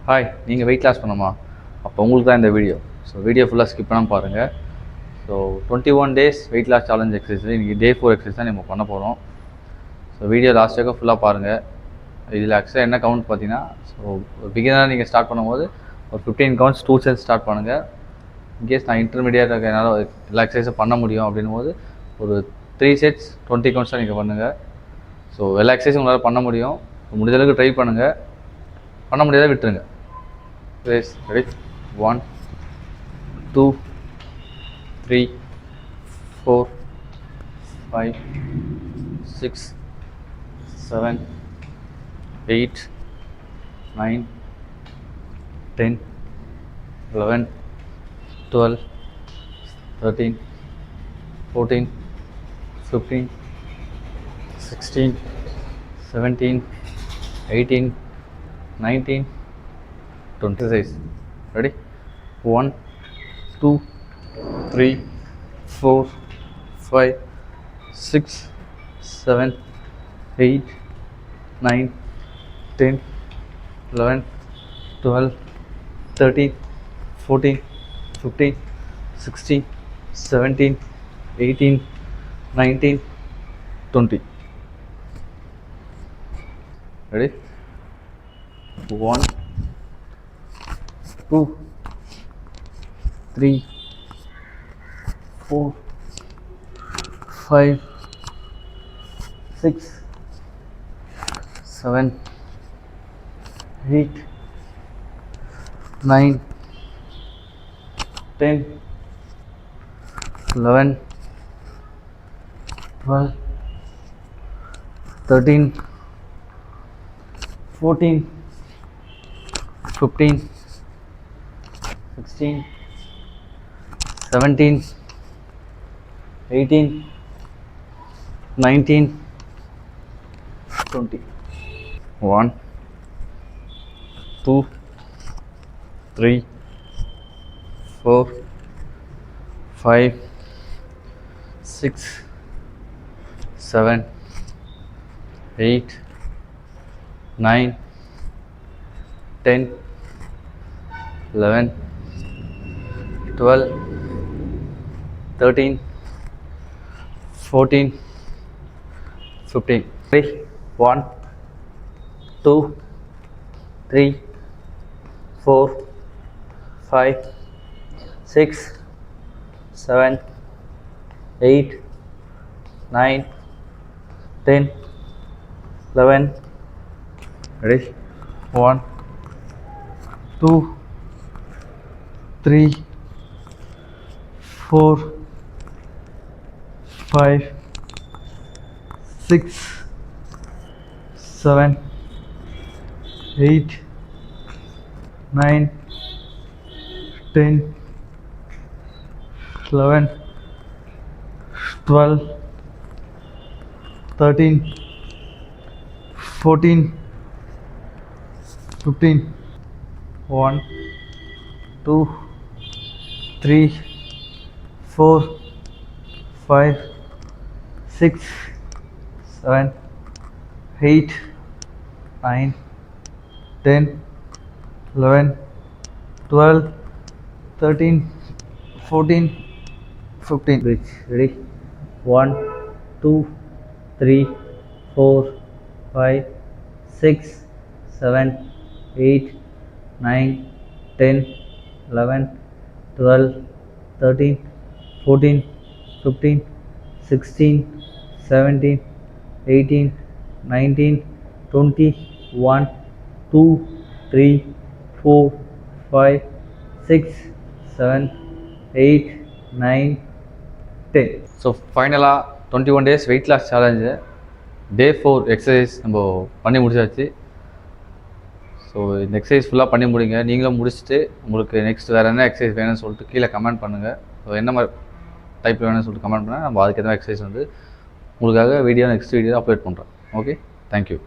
Hi, நீங்கள் weight loss பண்ணணுமா? அப்போ உங்களுக்கு தான் இந்த வீடியோ. ஸோ வீடியோ ஃபுல்லாக ஸ்கிப் பண்ணாமல் பாருங்கள். So 21 days weight loss challenge exercise, இன்றைக்கி Day 4 எக்ஸசைஸ் தான் நம்ம பண்ண போகிறோம். ஸோ வீடியோ லாஸ்ட் வரைக்கும் ஃபுல்லாக பாருங்கள். இதில் ஆக்சுவலாக என்ன கவுண்ட் பார்த்தீங்கன்னா, ஸோ பிகினராக நீங்கள் ஸ்டார்ட் பண்ணும்போது ஒரு 15 கவுண்ட்ஸ் 2 sets ஸ்டார்ட் பண்ணுங்கள். இன்கேஸ் நான் இன்டர்மீடியேட் என்னால் எல்லா எக்ஸசைஸும் பண்ண முடியும் அப்படின்னும் போது ஒரு 3 sets 20 கவுண்ட்ஸ் தான் நீங்கள் பண்ணுங்கள். ஸோ எல்லா எக்ஸசைஸும் உங்களால் பண்ண முடியும். முடிஞ்சளவுக்கு ட்ரை பண்ணுங்கள், பண்ண முடியாத விட்டுருங்க. Ready? 1 2 3 4 5 6 7 8 9 10 11 12 13 14 15 16 17 18 19 20 exercise. Ready? 1 2 3 4 5 6 7 8 9 10 11 12 13 14 15 16 17 18 19 20. Ready? 1 2 3 4 5 6 7 8 9 10 11 12 13 14 15 16 17 18 19 20. 1 2 3 4 5 6 7 8 9 10 11 12 13 14 15. 1 2 3 4 5 6 7 8 9 10 11. Ready? 1 2 3 4 5 6 7 8 9 10 11 12 13 14 15. 1 2 3 4 5 6 7 8 9 10 11 12 13 14 15. Ready? 1 2 3 4 5 6 7 8 9 10 11 12 13 14 15 16 17 18 19 20. 1 2 3 4 5 6 7 8 9 10. So ஃபைனலாக 21 days weight loss challenge Day 4 exercise நம்ம பண்ணி முடிச்சாச்சு. ஸோ இந்த எக்ஸசைஸ் ஃபுல்லாக பண்ணி முடிங்க. நீங்களும் முடிச்சுட்டு உங்களுக்கு நெக்ஸ்ட் வேறு என்ன எக்ஸசைஸ் வேணும்னு சொல்லிட்டு கீழே கமெண்ட் பண்ணுங்கள். ஸோ என்ன மாதிரி டைப் வேணும்னு சொல்லிட்டு கமெண்ட் பண்ணால் நம்ம அதுக்கு எதாவது எக்ஸசைஸ் உங்களுக்காக நெக்ஸ்ட் வீடியோ அப்லோட் பண்ணுறோம். Okay, thank you.